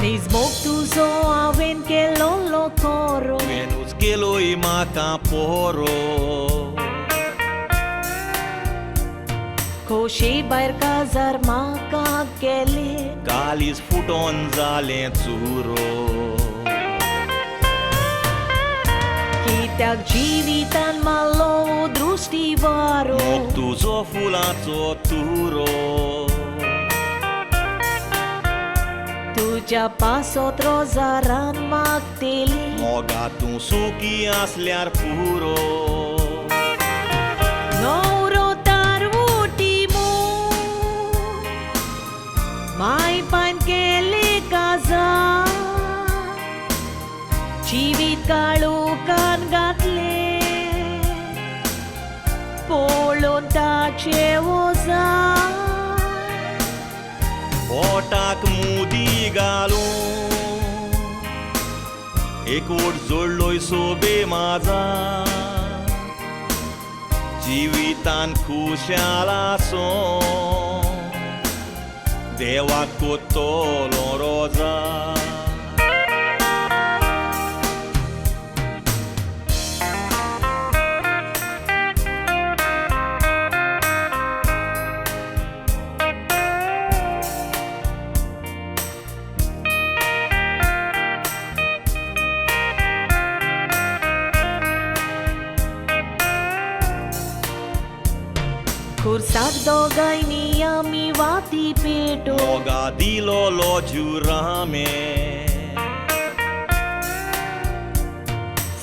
Nismok tuzo awen ke lolo koro Venus geloi maka poro Koshi bair kazar maka kele Galis futon zale चुरो Kitak jivitan malo drusti varo Mok tuzo fulaco turo Tuja pasot rozaran magteli Moga tu suki asliar puro Nouro tarvutimu Mai pan kele kaza Jivit kalu kan gatle Polon tache oza पोटाक मुदी घालून एकवट जोडलोय सोबे माझा जिवितान खुशाल आसूं देवाक कोत्तोलो रोजा Kursak dogay niya mi vati peto Moga dilolo jurame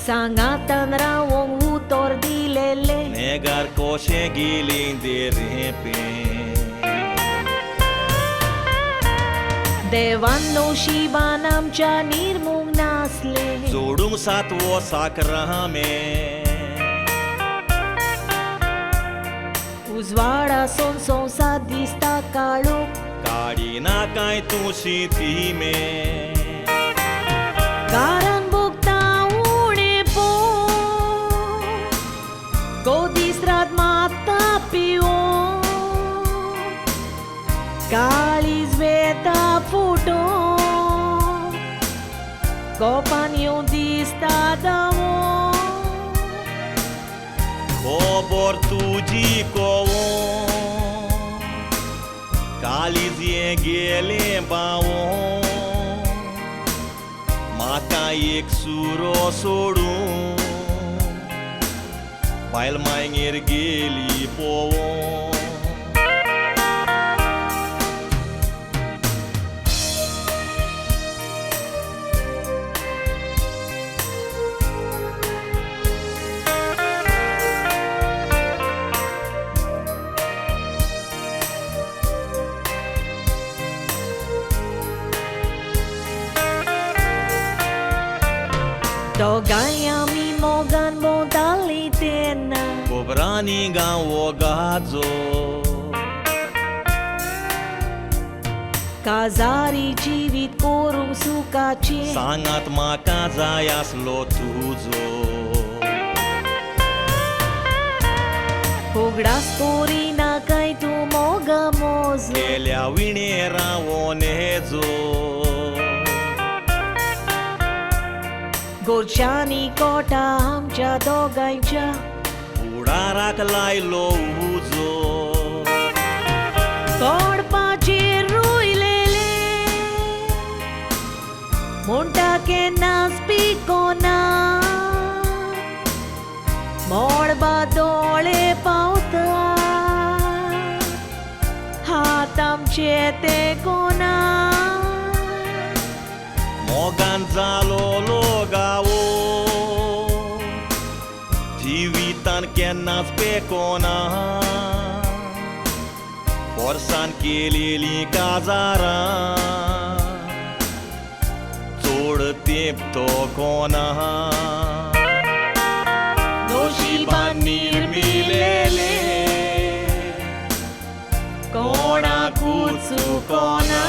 Sangatan rawong utor dilele Negar koshe gilin de repe Devanno शिवानामच्या निर्मुग नासले जोडूंक सातवो साकरामे उजवाडा सोन संसार दिसता काळो काळी ना काय तुशी ती मे कारण भोगता उणे पो गोदिस्रात माता पिओ काळीज वेता फुटो कोपान येऊन दिसता दावो खबर तुझी कोवों कालीज ये गेले बावों माका एक सुरो सोडून बायल मांगेर गेली पोवों Dogay ami mogan modali tena कोबरानी गावो गाजो Kazari jivit korung sukaचे सांगात माका जाय आसलो तुजो Pogdas korina kai tu moga mozo केल्या विणेर रावोन हेजो Gorchani kota amच्या दोगांच्या फुडाराक लायलो उजो कोडपाचे रुयलेले म्हणटा केन्नाच पिकोना मोडबा दोळे पावता हात आमचे ते कोना मोगान जालो लोगावो जिवितान केन्नाच पेकोना वर्सान केलेली काजारां चोड तेंपतो कोना नशिबान निर्मिलेले कोणाकूच चुकोना